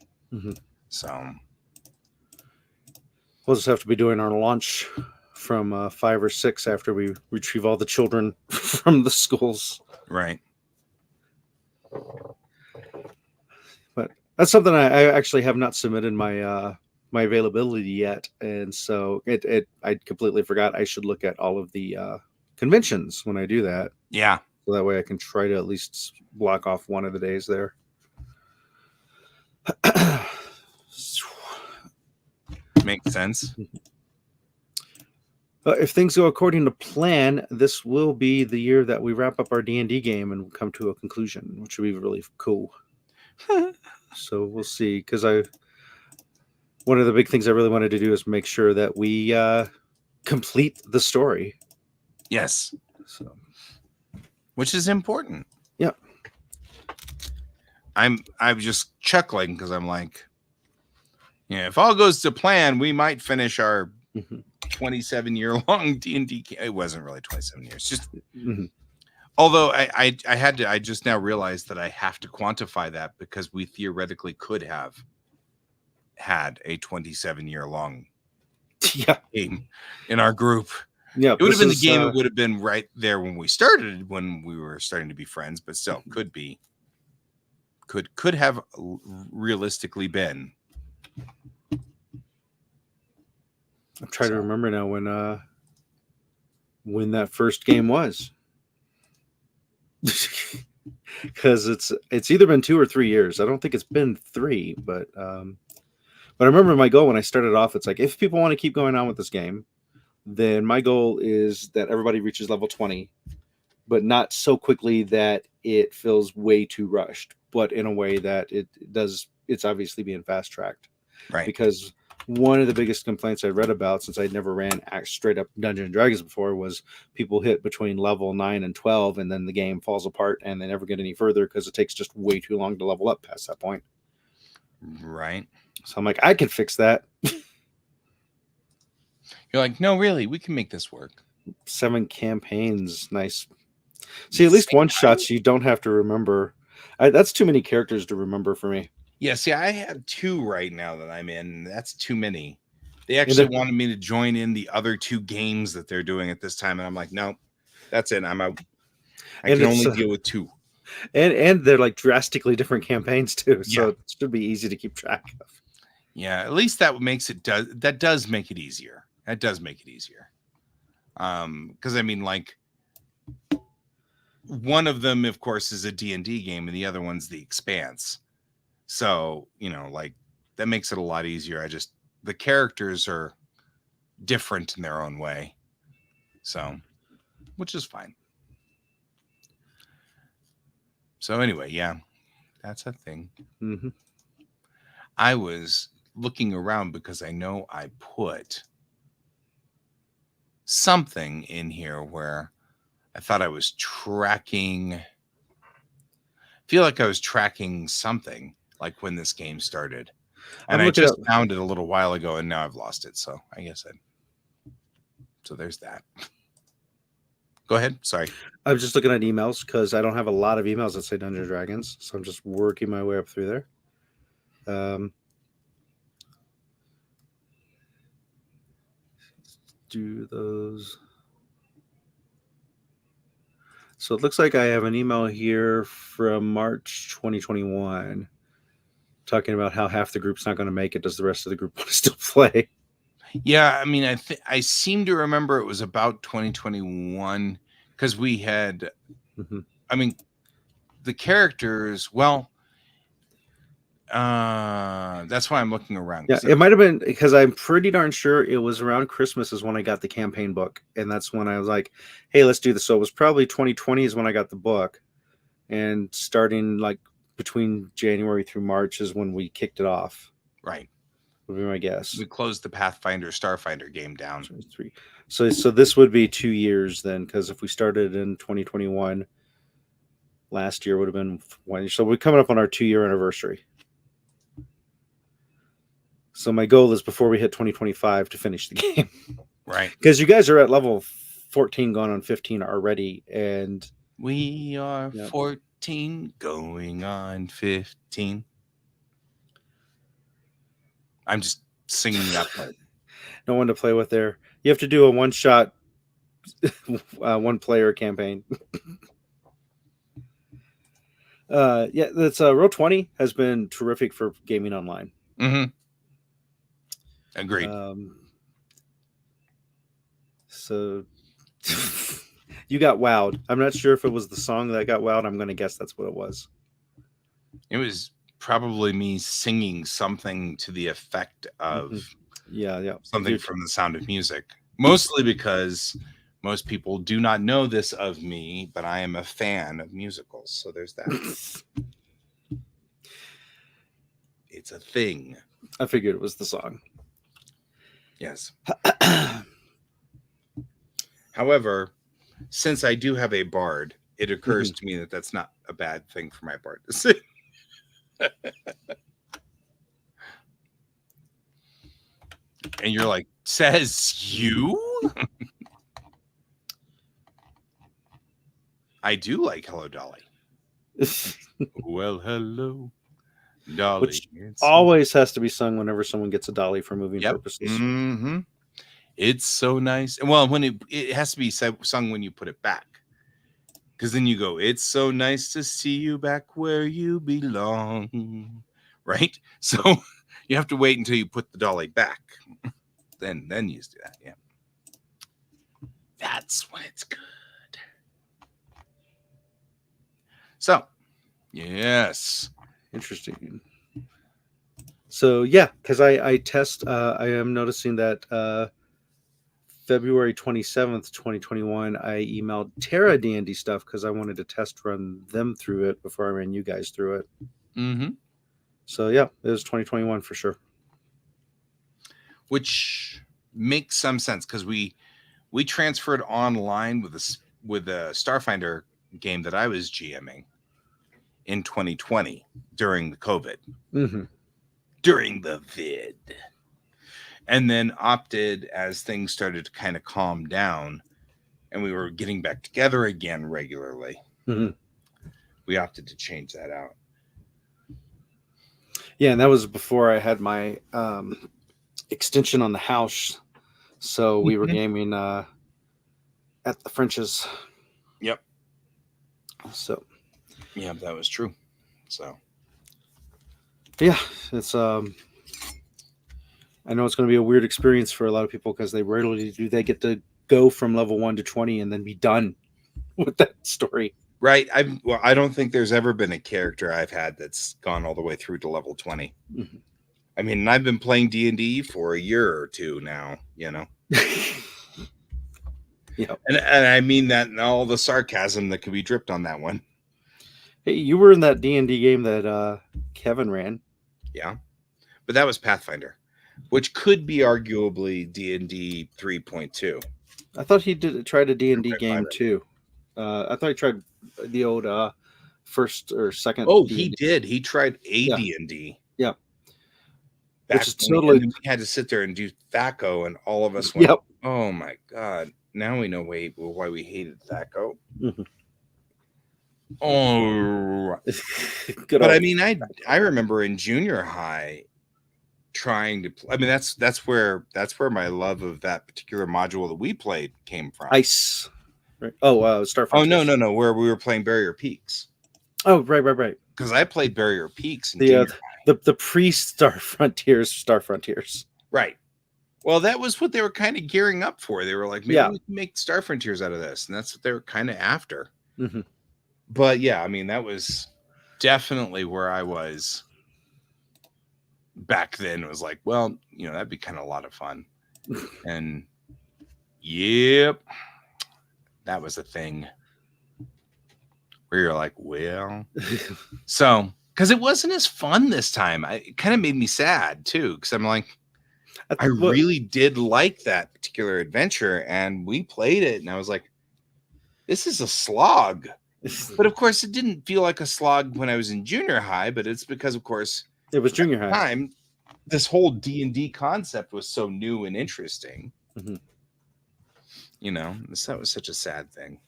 So we'll just have to be doing our lunch from 5 or 6 after we retrieve all the children from the schools. Right. But that's something I actually have not submitted my my availability yet, and so I completely forgot I should look at all of the conventions when I do that. Yeah. So that way I can try to at least block off one of the days there. Makes sense. If things go according to plan, this will be the year that we wrap up our D&D game and come to a conclusion, which would be really cool. So we'll see, because one of the big things I really wanted to do is make sure that we complete the story. Yes. So, which is important. Yep. I'm just chuckling because I'm like, if all goes to plan, we might finish our 27-year-long D&D. It wasn't really 27 years. Just although I just now realized that I have to quantify that because we theoretically could have had a 27-year-long game in our group. Yeah, it would have been the game. It would have been right there when we started, when we were starting to be friends, but still could have realistically been. I'm trying to remember now when that first game was. because it's either been 2 or 3 years. I don't think it's been 3, but I remember my goal when I started off. It's like, if people want to keep going on with this game, then my goal is that everybody reaches level 20, but not so quickly that it feels way too rushed, but in a way that it's obviously being fast tracked. Right. Because one of the biggest complaints I read about, since I'd never ran straight up Dungeons and Dragons before, was people hit between level 9 and 12, and then the game falls apart and they never get any further because it takes just way too long to level up past that point. Right. So I'm like, I can fix that. You're like, no, really, we can make this work. 7 campaigns, nice. See, at least one shots you don't have to remember. That's too many characters to remember for me. Yeah, see, I have 2 right now that I'm in. That's too many. They actually wanted me to join in the other 2 games that they're doing at this time, and I'm like, no, that's it. I'm out. I can only deal with 2. And they're like drastically different campaigns too, so Yeah. it should be easy to keep track of. Yeah, at least that makes it that does make it easier. That does make it easier. Because I mean, like, one of them, of course, is a D&D game, and the other one's The Expanse. So, like, that makes it a lot easier. The characters are different in their own way. So, which is fine. So anyway, yeah, that's a thing. Mm-hmm. I was looking around because I know I put something in here where I thought I was tracking. I feel like I was tracking something like when this game started. And I just found it a little while ago, and now I've lost it. So I guess so there's that. Go ahead. Sorry. I was just looking at emails because I don't have a lot of emails that say Dungeons & Dragons. So I'm just working my way up through there. Do those. So it looks like I have an email here from March 2021 talking about how half the group's not going to make it. Does the rest of the group want to still play? Yeah, I mean, I seem to remember it was about 2021 because we had, I mean, the characters. Well, that's why I'm looking around. Yeah, it might have been because I'm pretty darn sure it was around Christmas is when I got the campaign book, and that's when I was like, "Hey, let's do this." So it was probably 2020 is when I got the book, and starting like between January through March is when we kicked it off. Right. Would be my guess. We closed the Pathfinder Starfinder game down. 3. So this would be 2 years then, because if we started in 2021, last year would have been 1 year. So we're coming up on our 2-year anniversary. So my goal is before we hit 2025 to finish the game. Right. Because you guys are at level 14 going on 15 already, and we are 14 going on 15. I'm just singing that part. No one to play with there. You have to do a one-shot, one-player campaign. Yeah, that's Roll20 has been terrific for gaming online. Mm-hmm. Agreed. So you got wowed. I'm not sure if it was the song that got wowed. I'm going to guess that's what it was. It was probably me singing something to the effect of something from The Sound of Music. Mostly because most people do not know this of me, but I am a fan of musicals. So there's that. It's a thing. I figured it was the song. Yes. However, since I do have a bard, it occurs to me that that's not a bad thing for my bard to sing. And you're like, says you? I do like Hello Dolly. Well, hello, Dolly. Which always has to be sung whenever someone gets a dolly for moving purposes. Mm-hmm. It's so nice. Well, when it has to be sung when you put it back. Because then you go, it's so nice to see you back where you belong. Right? So you have to wait until you put the dolly back. Then you do that. Yeah. That's when it's good. So, yes. Interesting. So yeah, because I test. I am noticing that February 27th, 2021, I emailed Terra D&D stuff because I wanted to test run them through it before I ran you guys through it. Mm-hmm. So yeah, it was 2021 for sure. Which makes some sense because we transferred online with a Starfinder game that I was GMing in 2020 during the COVID, during the vid, and then opted as things started to kind of calm down and we were getting back together again regularly. We opted to change that out. Yeah, and that was before I had my extension on the house, so we were gaming at the French's. Yep. So yeah, that was true. So yeah, it's I know it's going to be a weird experience for a lot of people because they rarely do they get to go from level 1 to 20 and then be done with that story. Right. I don't think there's ever been a character I've had that's gone all the way through to level 20. I mean, I've been playing D&D for a year or two now, you know. Yeah. And I mean that in all the sarcasm that could be dripped on that one. Hey, you were in that D&D game that Kevin ran. Yeah. But that was Pathfinder, which could be arguably D&D 3.2. I thought he tried a D&D game too. I thought he tried the old first or second. Oh, D&D. he did. He tried a D&D. Yeah. Which is totally. And we had to sit there and do THACO, and all of us went, "Oh my god!" Now we know why we hated THACO. Oh, but I mean, I remember in junior high trying to. I mean, that's where my love of that particular module that we played came from. Ice. Right. Oh, Starfrontiers. Oh no, where we were playing Barrier Peaks. Oh, right. Because I played Barrier Peaks in the pre-Star Frontiers. Right. Well, that was what they were kind of gearing up for. They were like, maybe we can make Star Frontiers out of this, and that's what they were kind of after. But yeah, I mean, that was definitely where I was back then. It was like, well, you know, that'd be kind of a lot of fun. And yep, that was a thing where you're like, well, so because it wasn't as fun this time. It kind of made me sad too, because I'm like, I really did like that particular adventure, and we played it, and I was like, this is a slog. But of course, it didn't feel like a slog when I was in junior high. But it's because, of course, it was junior high time. This whole D&D concept was so new and interesting. You know, that was such a sad thing.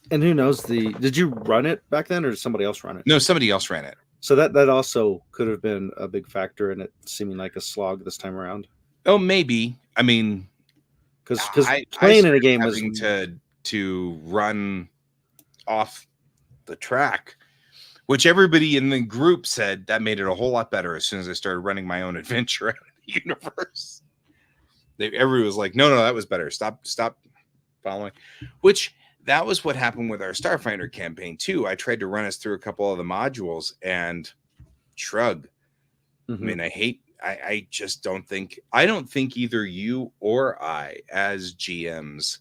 And who knows? Did you run it back then, or did somebody else run it? No, somebody else ran it. So that also could have been a big factor in it seeming like a slog this time around. Oh, maybe. I mean, because playing in a game was to run off the track, which everybody in the group said that made it a whole lot better as soon as I started running my own adventure out of the universe. Everybody was like, no, that was better. Stop following. Which that was what happened with our Starfinder campaign too. I tried to run us through a couple of the modules and shrug. I mean, I just don't think either you or I as GMs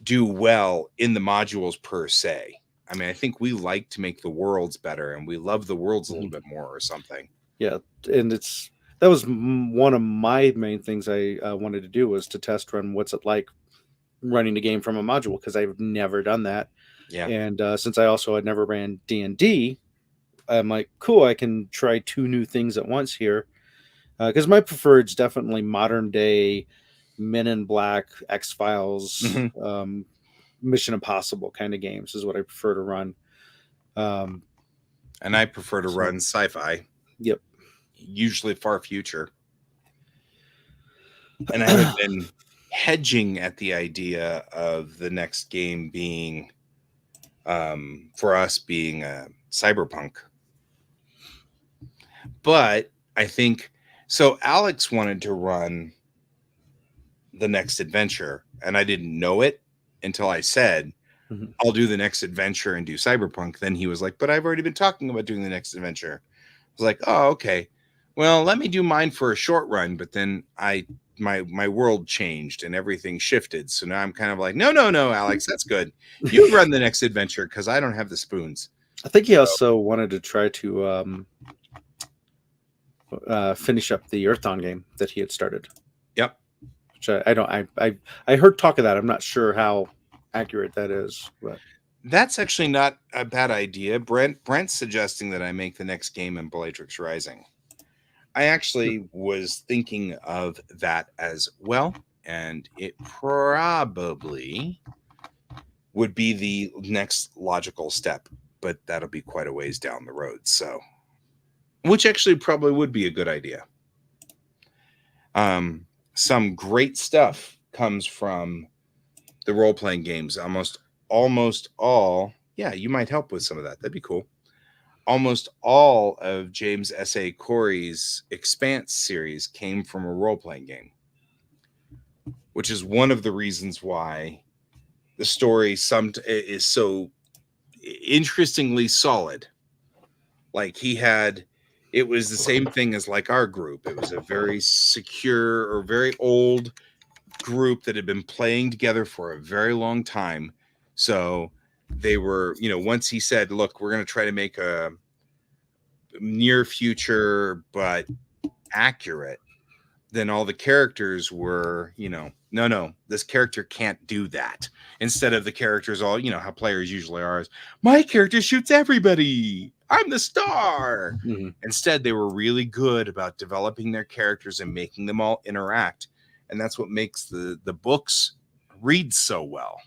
do well in the modules per se. I mean, I think we like to make the worlds better, and we love the worlds a little bit more or something. Yeah, and that was one of my main things I wanted to do was to test run what's it like running a game from a module, because I've never done that. Yeah, and since I also had never ran D&D, I'm like, cool, I can try two new things at once here. Because my preferred is definitely modern day Men in Black, X-Files, Mission Impossible kind of games is what I prefer to run. And I prefer to run sci-fi. Yep. Usually far future. And I have been hedging at the idea of the next game being, for us, being cyberpunk. But I think... So Alex wanted to run the next adventure, and I didn't know it until I said, Mhm. I'll do the next adventure and do Cyberpunk. Then he was like, but I've already been talking about doing the next adventure. I was like, oh, okay. Well, let me do mine for a short run. But then my world changed and everything shifted. So now I'm kind of like, no, Alex, that's good. You run the next adventure because I don't have the spoons. I think he also wanted to try to finish up the Earthdawn game that he had started. Yep. Which I heard talk of that. I'm not sure how accurate that is, but that's actually not a bad idea. Brent's suggesting that I make the next game in Bellatrix Rising. I actually was thinking of that as well, and it probably would be the next logical step, but that'll be quite a ways down the road. So, which actually probably would be a good idea. Some great stuff comes from the role-playing games. Almost all. Yeah, you might help with some of that. That'd be cool. Almost all of James S.A. Corey's Expanse series came from a role-playing game, which is one of the reasons why the story is so interestingly solid. Like it was the same thing as like our group. It was a very secure or very old group that had been playing together for a very long time. So they were, once he said, look, we're going to try to make a near future but accurate, then all the characters were, no, this character can't do that. Instead of the characters all, how players usually are, is my character shoots everybody, I'm the star. mm-hmm. Instead, they were really good about developing their characters and making them all interact. And that's what makes the books read so well,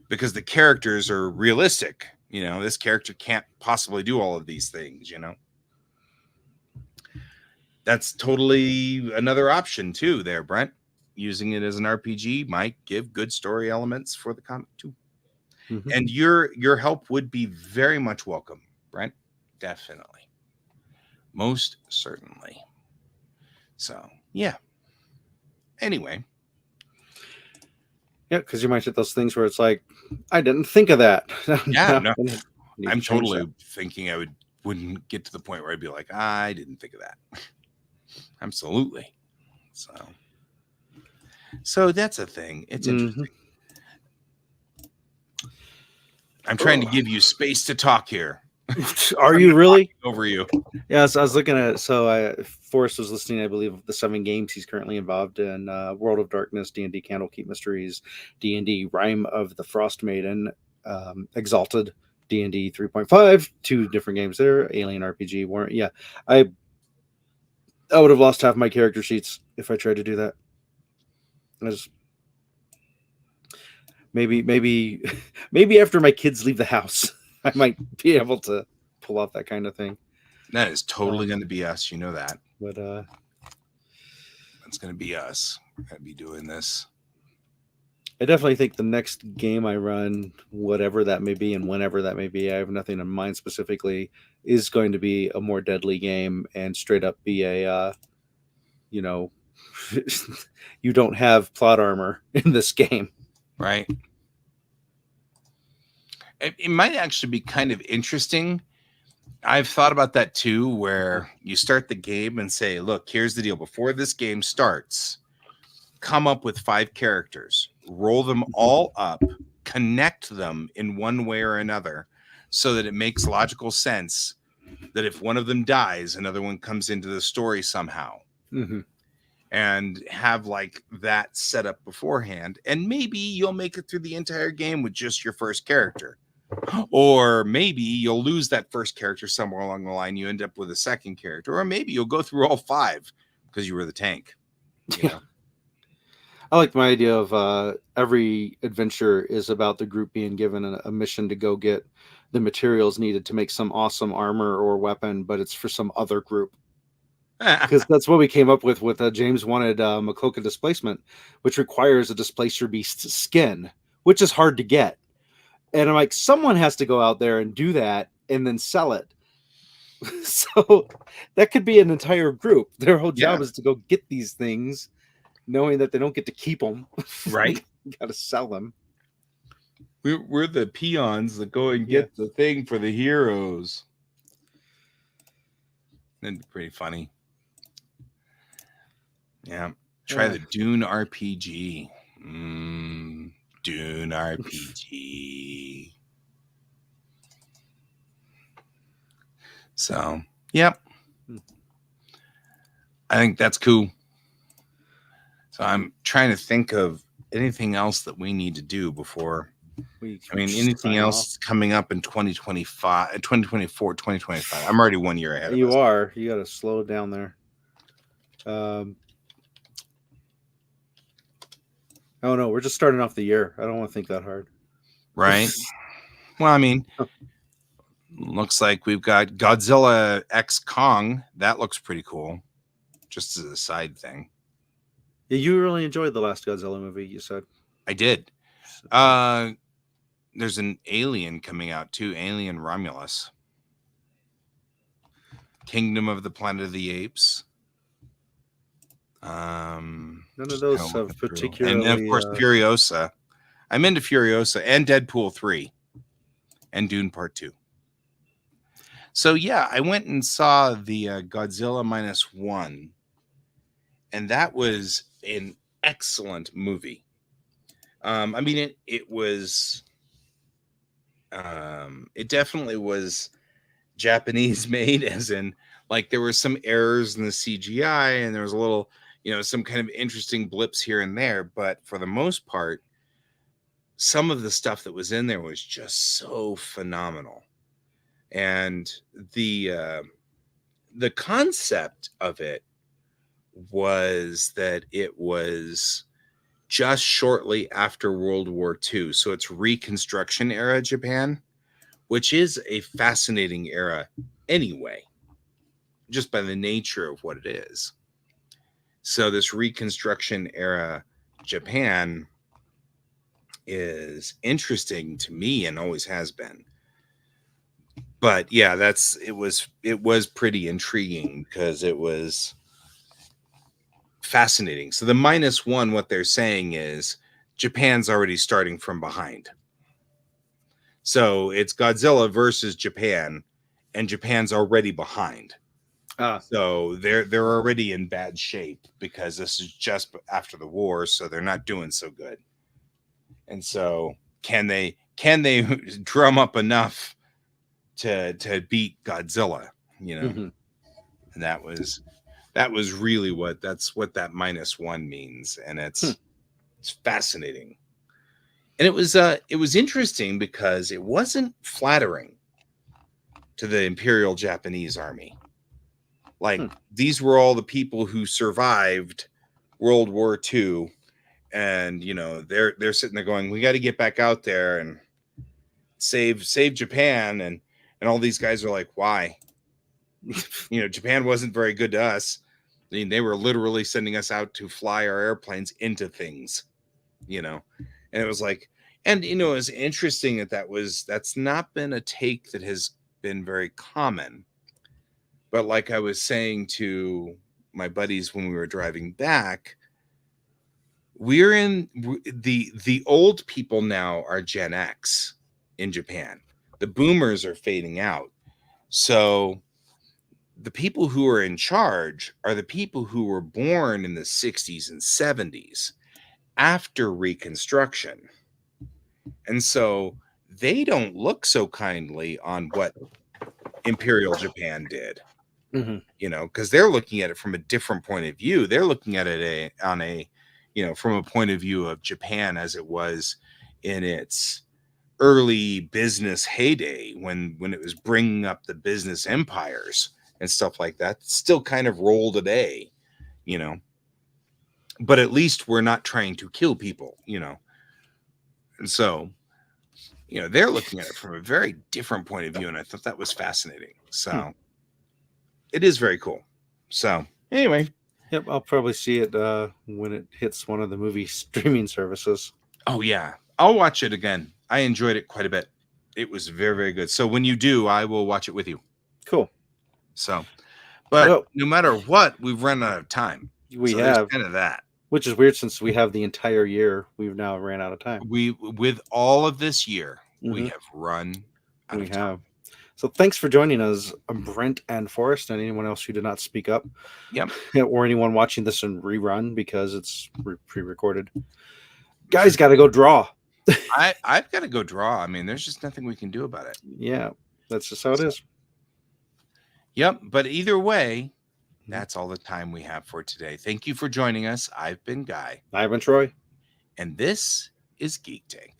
because the characters are realistic. This character can't possibly do all of these things, That's totally another option too there, Brent. Using it as an RPG might give good story elements for the comic too. Mm-hmm. And your help would be very much welcome, Brent. Definitely. Most certainly. So, yeah. Anyway. Yeah, because you might hit those things where it's like, I didn't think of that. Yeah, no. Need I'm to change totally that. thinking wouldn't get to the point where I'd be like, I didn't think of that. Absolutely. So that's a thing. It's interesting. I'm trying to give you space to talk here. Are you really? Over you. Yeah, so I was looking at, Forrest was listening, I believe, of the 7 games he's currently involved in: World of Darkness, D&D Candlekeep Mysteries, D&D Rime of the Frost Maiden, Exalted, D&D 3.5, 2 different games there, Alien RPG, Warrant. Yeah, I would have lost half my character sheets if I tried to do that. Maybe after my kids leave the house, I might be able to pull off that kind of thing. That is totally going to be us. You know that. But that's going to be us. We're going to be doing this. I definitely think the next game I run, whatever that may be and whenever that may be, I have nothing in mind specifically, is going to be a more deadly game and straight up be a, you don't have plot armor in this game. Right. It might actually be kind of interesting. I've thought about that too, where you start the game and say, look, here's the deal. Before this game starts, come up with 5 characters, roll them all up, connect them in one way or another so that it makes logical sense that if one of them dies, another one comes into the story somehow. Mm-hmm. And have like that set up beforehand. And maybe you'll make it through the entire game with just your first character. Or maybe you'll lose that first character somewhere along the line. You end up with a second character. Or maybe you'll go through all 5 because you were the tank. I like my idea of every adventure is about the group being given a mission to go get the materials needed to make some awesome armor or weapon, but it's for some other group. Because that's what we came up with James wanted a cloak of displacement, which requires a displacer beast's skin, which is hard to get. And I'm like, someone has to go out there and do that and then sell it. So that could be an entire group. Their whole job is to go get these things, knowing that they don't get to keep them. Right. You got to sell them. We're the peons that go and get the thing for the heroes. That'd be pretty funny. Yeah. Try the Dune RPG. Dune RPG. So, yep. I think that's cool. So I'm trying to think of anything else that we need to do before. Anything else coming up in 2025, 2024, 2025. I'm already 1 year ahead of us. You got to slow down there. Oh no, we're just starting off the year. I don't want to think that hard. Right. Well, looks like we've got Godzilla X Kong. That looks pretty cool. Just as a side thing. Yeah, you really enjoyed the last Godzilla movie, you said. I did. There's an Alien coming out too. Alien Romulus. Kingdom of the Planet of the Apes. None of those have particularly. And of course, Furiosa. I'm into Furiosa and Deadpool 3 and Dune Part 2. So yeah, I went and saw the Godzilla -1, and that was an excellent movie. It was. It definitely was Japanese made, as in like there were some errors in the CGI, and there was a little, some kind of interesting blips here and there, but for the most part, some of the stuff that was in there was just so phenomenal. And the concept of it was that it was just shortly after World War II. So it's Reconstruction era Japan, which is a fascinating era anyway, just by the nature of what it is. So this Reconstruction era Japan is interesting to me and always has been. But yeah, it was pretty intriguing because it was fascinating. So the -1, what they're saying is Japan's already starting from behind. So it's Godzilla versus Japan, and Japan's already behind. So they're already in bad shape because this is just after the war, so they're not doing so good. And so can they drum up enough to beat Godzilla, And that was really what that -1 means, and it's fascinating. And it was interesting because it wasn't flattering to the Imperial Japanese Army. Like these were all the people who survived World War II, and they're sitting there going, "We got to get back out there and save Japan," and all these guys are like, "Why?" Japan wasn't very good to us. They were literally sending us out to fly our airplanes into things, and it was like, and it was interesting that's not been a take that has been very common. But like I was saying to my buddies when we were driving back, we're in the old people now are Gen X in Japan. The boomers are fading out. So the people who are in charge are the people who were born in the 60s and 70s after Reconstruction. And so they don't look so kindly on what Imperial Japan did, because they're looking at it from a different point of view. They're looking at it from a point of view of Japan as it was in its early business heyday when it was bringing up the business empires and stuff like that. Still kind of roll today, but at least we're not trying to kill people, and so they're looking at it from a very different point of view, and I thought that was fascinating. So it is very cool. So anyway, yep, I'll probably see it when it hits one of the movie streaming services. Oh yeah, I'll watch it again. I enjoyed it quite a bit. It was very, very good. So when you do, I will watch it with you. Cool. So, but no matter what, we've run out of time. We have kind of that. Which is weird since we have the entire year. We've now ran out of time. With all of this year, we Mhm. have run out We of time. have. So thanks for joining us, Brent and Forrest, and anyone else who did not speak up. Yep. Or anyone watching this in rerun because it's pre-recorded. Guys got to go draw. I've got to go draw. I mean, there's just nothing we can do about it. Yeah, that's just how it is. Yep. But either way, that's all the time we have for today. Thank you for joining us. I've been Guy. I've been Troy. And this is Geek Tank.